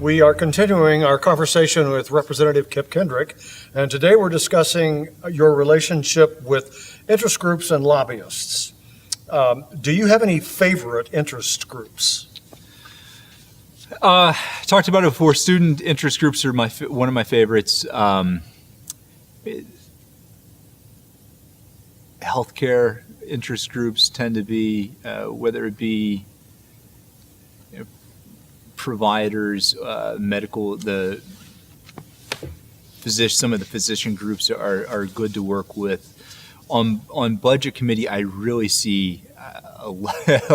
We are continuing our conversation with Representative Kip Kendrick, and today we're discussing your relationship with interest groups and lobbyists. Do you have any favorite interest groups? Talked about it before. Student interest groups are one of my favorites. Healthcare interest groups tend to be, whether it be providers, medical, some of the physician groups are good to work with. On budget committee, I really see a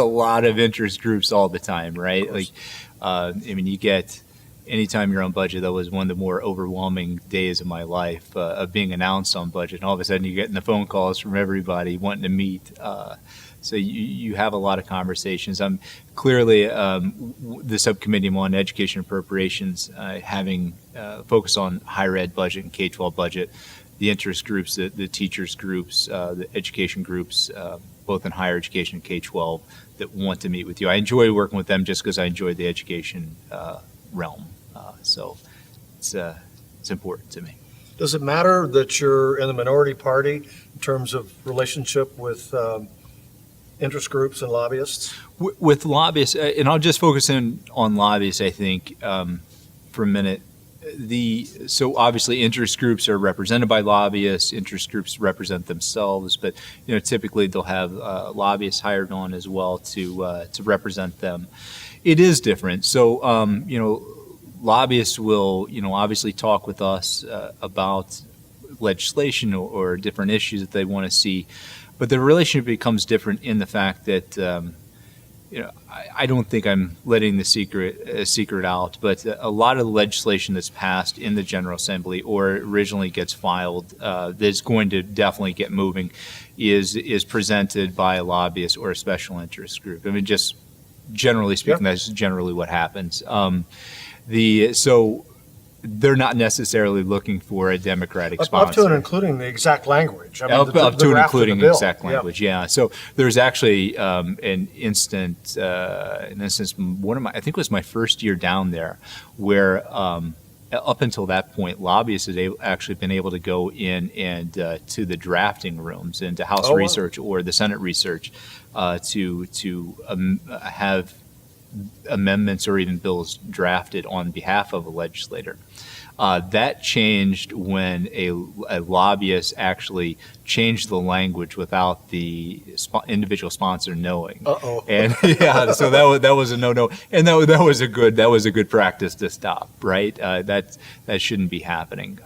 lot of interest groups all the time, right? Like, you get, anytime you're on budget, that was one of the more overwhelming days of my life, of being announced on budget. And all of a sudden you're getting the phone calls from everybody wanting to meet. So you have a lot of conversations. I'm clearly, the subcommittee on education appropriations, having focus on higher ed budget and K-12 budget, the interest groups, the teachers groups, the education groups, both in higher education and K-12, that want to meet with you. I enjoy working with them just because I enjoy the education realm. So it's important to me. Does it matter that you're in the minority party in terms of relationship with interest groups and lobbyists? With lobbyists, and I'll just focus in on lobbyists, I think, for a minute. So obviously interest groups are represented by lobbyists, interest groups represent themselves, but typically they'll have lobbyists hired on as well to represent them. It is different. So lobbyists will obviously talk with us about legislation or different issues that they want to see, but the relationship becomes different in the fact that I don't think I'm letting the secret out, but a lot of the legislation that's passed in the General Assembly or originally gets filed, that's going to definitely get moving, is presented by a lobbyist or a special interest group. Just generally speaking, That's generally what happens. So they're not necessarily looking for a Democratic sponsor. Up to and including the exact language. Up to and including the exact language, yeah. So there's actually an instance, I think it was my first year down there, where up until that point, lobbyists had actually been able to go in and to the drafting rooms, into House research or the Senate research, to have amendments or even bills drafted on behalf of a legislator. That changed when a lobbyist actually changed the language without the individual sponsor knowing. And so that was a no-no, and that was a good practice to stop. Right, that shouldn't be happening.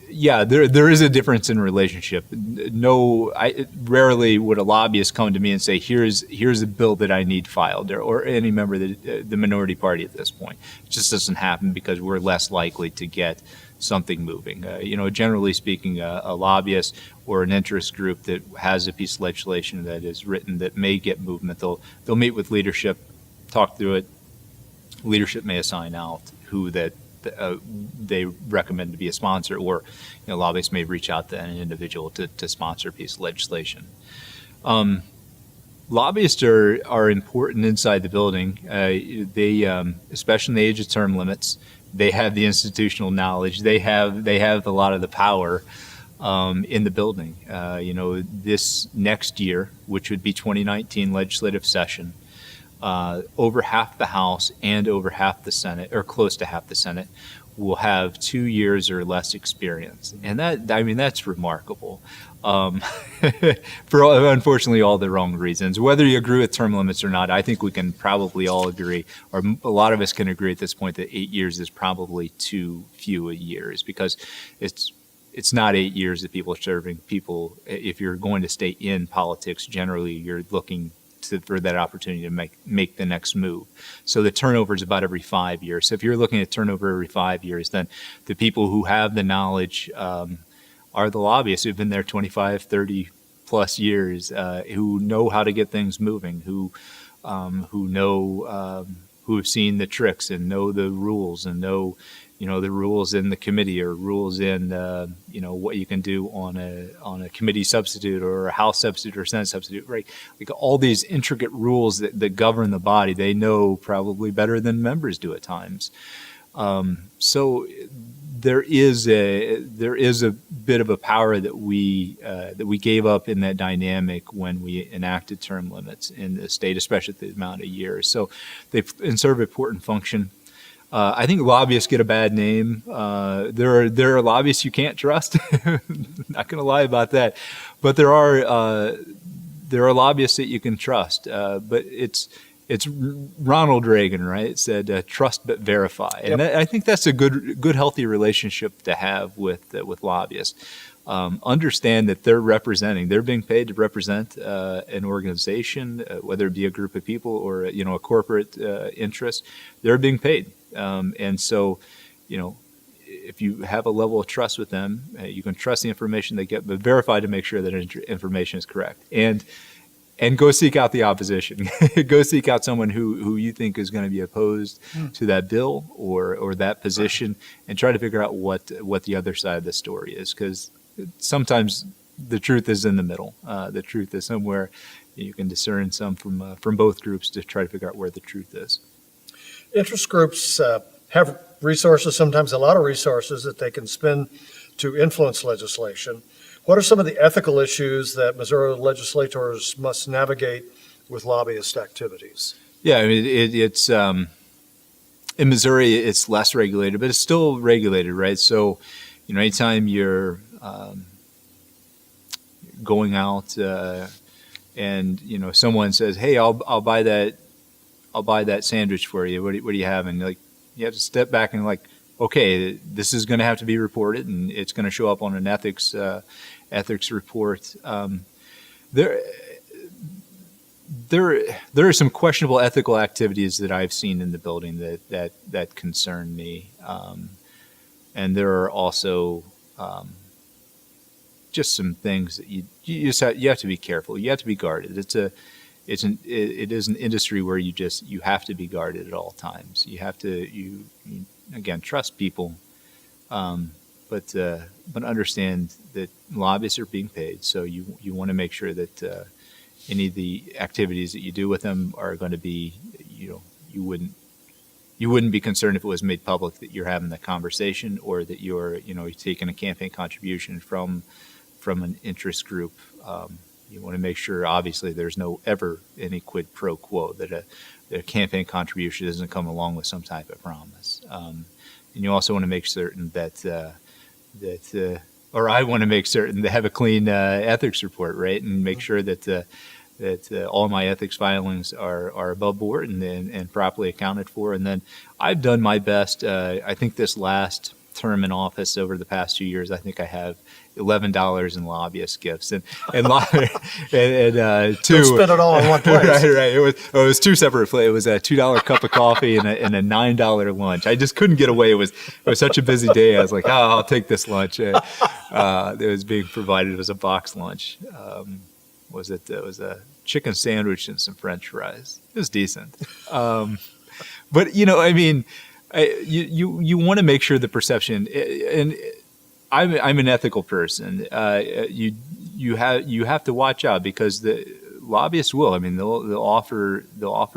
There is a difference in relationship. Rarely would a lobbyist come to me and say, here's a bill that I need filed, or any member of the minority party at this point. It just doesn't happen because we're less likely to get something moving. Generally speaking, a lobbyist or an interest group that has a piece of legislation that is written that may get movement, they'll meet with leadership, talk through it. Leadership may assign out who they recommend to be a sponsor, or lobbyists may reach out to an individual to sponsor a piece of legislation. Lobbyists are important inside the building. They, especially in the age of term limits, they have the institutional knowledge. They have a lot of the power in the building. This next year, which would be 2019 legislative session, over half the House and over half the Senate, or close to half the Senate, will have 2 years or less experience, and that's remarkable. For unfortunately all the wrong reasons. Whether you agree with term limits or not, I think we can probably all agree, or a lot of us can agree at this point, that 8 years is probably too few years, because it's not 8 years that people are serving. People, if you're going to stay in politics, generally you're looking for that opportunity to make the next move. So the turnover is about every 5 years. So if you're looking at turnover every 5 years, then the people who have the knowledge are the lobbyists who've been there 25, 30 plus years, who know how to get things moving, who know, who have seen the tricks and know the rules and know the rules in the committee or rules in, what you can do on a committee substitute or a House substitute or Senate substitute, right? Like all these intricate rules that govern the body, they know probably better than members do at times. So there is a bit of a power that we gave up in that dynamic when we enacted term limits in the state, especially at the amount of years. So they serve an important function. I think lobbyists get a bad name. There are lobbyists you can't trust. Not going to lie about that, but there are lobbyists that you can trust. But it's Ronald Reagan, right? Said, "Trust but verify," and I think that's a good, healthy relationship to have with lobbyists. Understand that they're being paid to represent an organization, whether it be a group of people or a corporate interest. They're being paid, and so if you have a level of trust with them, you can trust the information they get, but verify to make sure that information is correct. And go seek out the opposition. Go seek out someone who you think is going to be opposed to that bill or that position, and try to figure out what the other side of the story is. Because sometimes the truth is in the middle. The truth is somewhere. You can discern some from both groups to try to figure out where the truth is. Interest groups have resources, sometimes a lot of resources that they can spend to influence legislation. What are some of the ethical issues that Missouri legislators must navigate with lobbyist activities? Yeah, I mean, it's in Missouri, it's less regulated, but it's still regulated, right? So, anytime you're going out and someone says, "Hey, I'll buy that sandwich for you. What do you have?" And you have to step back and okay, this is going to have to be reported, and it's going to show up on an ethics report. There are some questionable ethical activities that I've seen in the building that concern me, and there are also just some things that you have to be careful. You have to be guarded. It is an industry where you have to be guarded at all times. You have to again trust people. But understand that lobbyists are being paid, so you want to make sure that any of the activities that you do with them are going to be, you wouldn't be concerned if it was made public that you're having that conversation, or that you're taking a campaign contribution from an interest group. You want to make sure, obviously, there's ever any quid pro quo, that a campaign contribution doesn't come along with some type of promise. And you also want to make certain or I want to make certain to have a clean ethics report, right, and make sure that all my ethics filings are above board and properly accounted for. And then I've done my best. I think this last term in office, over the past 2 years, I think I have $11 in lobbyist gifts and two. Don't spend it all in one place. Right. It was two separate. It was a $2 cup of coffee and a $9 lunch. I just couldn't get away. It was such a busy day. I was like, I'll take this lunch. It was being provided as a box lunch. It was a chicken sandwich and some French fries. It was decent. But I mean, you want to make sure the perception, and I'm an ethical person. You have to watch out, because the lobbyists will. I mean, they'll offer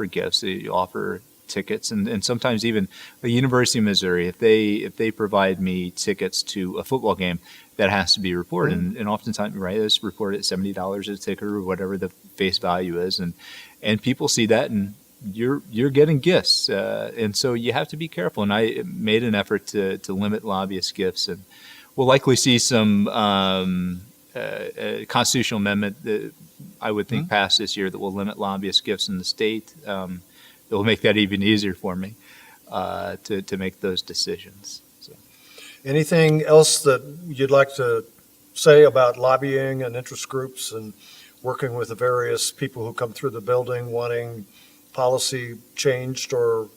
gifts. They offer tickets, and sometimes even the University of Missouri, if they provide me tickets to a football game, that has to be reported. And oftentimes, right, it's reported at $70 a ticket or whatever the face value is, and people see that, and you're getting gifts, and so you have to be careful. And I made an effort to limit lobbyist gifts, and we'll likely see some constitutional amendment that I would think passed this year that will limit lobbyist gifts in the state. It will make that even easier for me to make those decisions. So. Anything else that you'd like to say about lobbying and interest groups and working with the various people who come through the building wanting policy changed or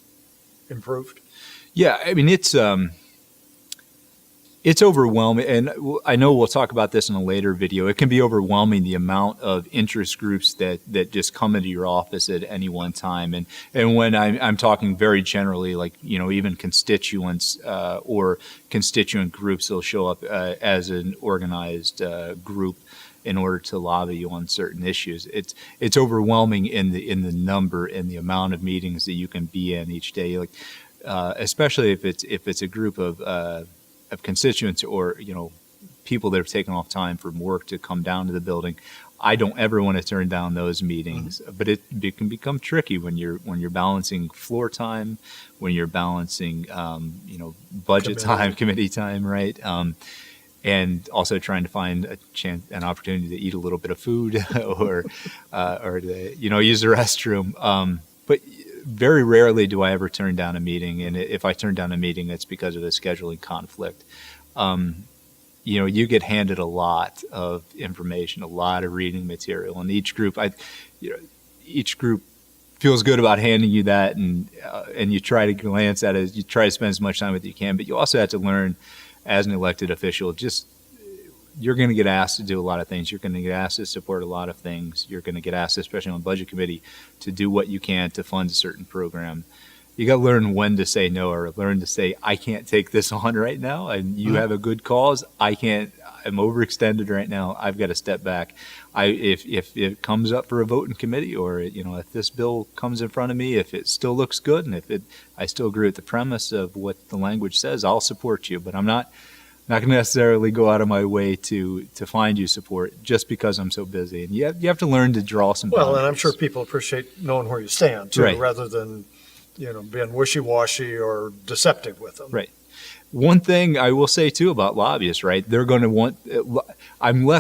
improved? Yeah, I mean, it's It's overwhelming, and I know we'll talk about this in a later video. It can be overwhelming, the amount of interest groups that just come into your office at any one time. And when I'm talking very generally, like, even constituents or constituent groups will show up as an organized group in order to lobby you on certain issues. It's overwhelming in the number and the amount of meetings that you can be in each day. Like, especially if it's a group of constituents or people that have taken off time from work to come down to the building. I don't ever want to turn down those meetings, but it can become tricky when you're balancing floor time, when you're balancing budget time, committee time, right? And also trying to find an opportunity to eat a little bit of food or to use the restroom. But very rarely do I ever turn down a meeting, and if I turn down a meeting, it's because of a scheduling conflict. You get handed a lot of information, a lot of reading material, and each group feels good about handing you that, and you try to glance at it. You try to spend as much time with it you can, but you also have to learn as an elected official. You're going to get asked to do a lot of things. You're going to get asked to support a lot of things. You're going to get asked, especially on the budget committee, to do what you can to fund a certain program. You got to learn when to say no, or learn to say, I can't take this on right now, and you have a good cause. I'm overextended right now. I've got to step back. If it comes up for a vote in committee, or if this bill comes in front of me, if it still looks good, and I still agree with the premise of what the language says, I'll support you. But I'm not going to necessarily go out of my way to find you support just because I'm so busy. And you have to learn to draw some boundaries. Well, and I'm sure people appreciate knowing where you stand too, right, rather than being wishy-washy or deceptive with them. Right. One thing I will say too about lobbyists, right? They're going to want. I'm more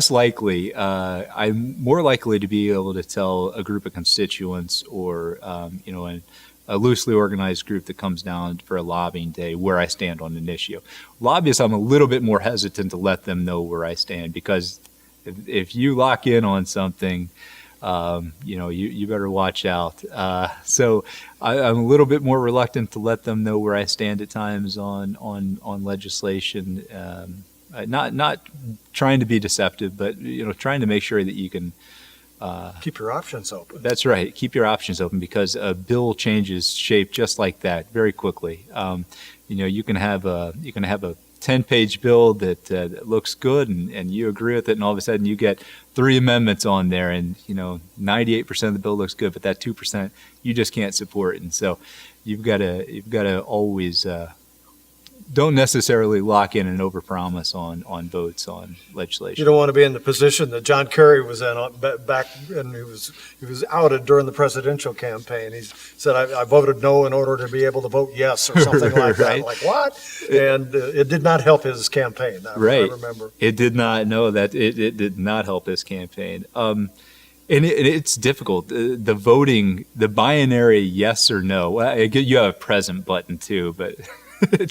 likely to be able to tell a group of constituents or a loosely organized group that comes down for a lobbying day where I stand on an issue. Lobbyists, I'm a little bit more hesitant to let them know where I stand, because if you lock in on something, you better watch out. So I'm a little bit more reluctant to let them know where I stand at times on legislation. Not trying to be deceptive, but trying to make sure that you can keep your options open. That's right. Keep your options open, because a bill changes shape just like that very quickly. You can have a 10-page bill that looks good, and you agree with it, and all of a sudden you get 3 amendments on there, and 98% of the bill looks good, but that 2% you just can't support. And so you've got to always don't necessarily lock in and overpromise on votes on legislation. You don't want to be in the position that John Kerry was in back, and he was outed during the presidential campaign. He said, I voted no in order to be able to vote yes, or something like that. Right. Like, what? And it did not help his campaign. I remember. It did not. No, that it did not help his campaign. And it's difficult. The voting, the binary yes or no. You have a present button too, but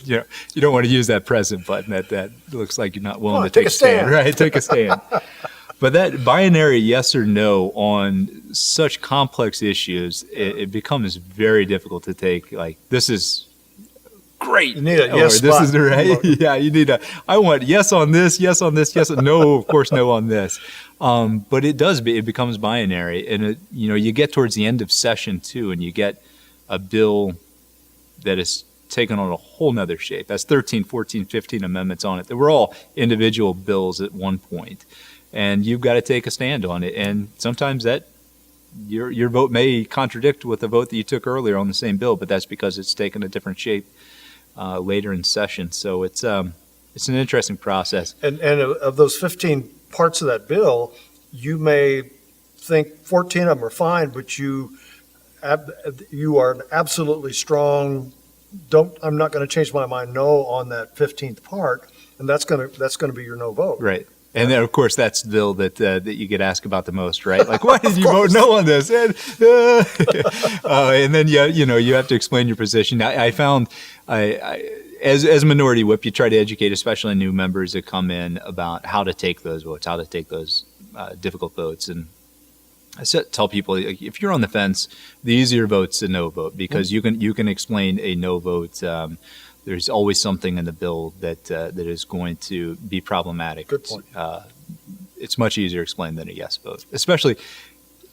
you don't want to use that present button. That looks like you're not willing to take a stand. Right, take a stand. But that binary yes or no on such complex issues, it becomes very difficult to take. Like, this is great. You need a yes this button. Is the right. Yeah, you need I want yes on this, yes on this, yes. No, of course, no on this. But it becomes binary, and you get towards the end of session too, and you get a bill that is taken on a whole nother shape. That's 13, 14, 15 amendments on it. They were all individual bills at one point, and you've got to take a stand on it. And sometimes that your vote may contradict with the vote that you took earlier on the same bill, but that's because it's taken a different shape later in session. So it's an interesting process. And of those 15 parts of that bill, you may think 14 of them are fine, but you are an absolutely strong. I'm not going to change my mind. No, on that 15th part, and that's going to be your no vote. Right. And then, of course, that's the bill that you get asked about the most, right? Like, why did you vote no on this? And then you have to explain your position. I found as a minority whip, you try to educate, especially new members that come in, about how to take those votes, how to take those difficult votes. And I tell people, if you're on the fence, the easier vote's a no vote, because you can explain a no vote there's always something in the bill that that is going to be problematic. Good point. It's much easier to explain than a yes vote, especially,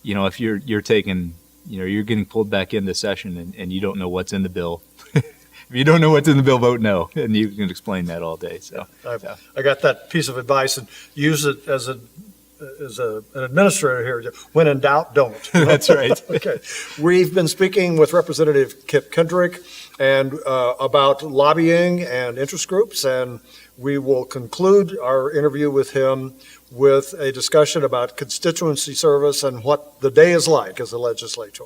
if you're taking, you're getting pulled back into session and you don't know what's in the bill. If you don't know what's in the bill, vote no, and you can explain that all day. So I got that piece of advice, and use it as an administrator here. When in doubt, don't. That's right. Okay. We've been speaking with Representative Kip Kendrick and about lobbying and interest groups, and we will conclude our interview with him with a discussion about constituency service and what the day is like as a legislator.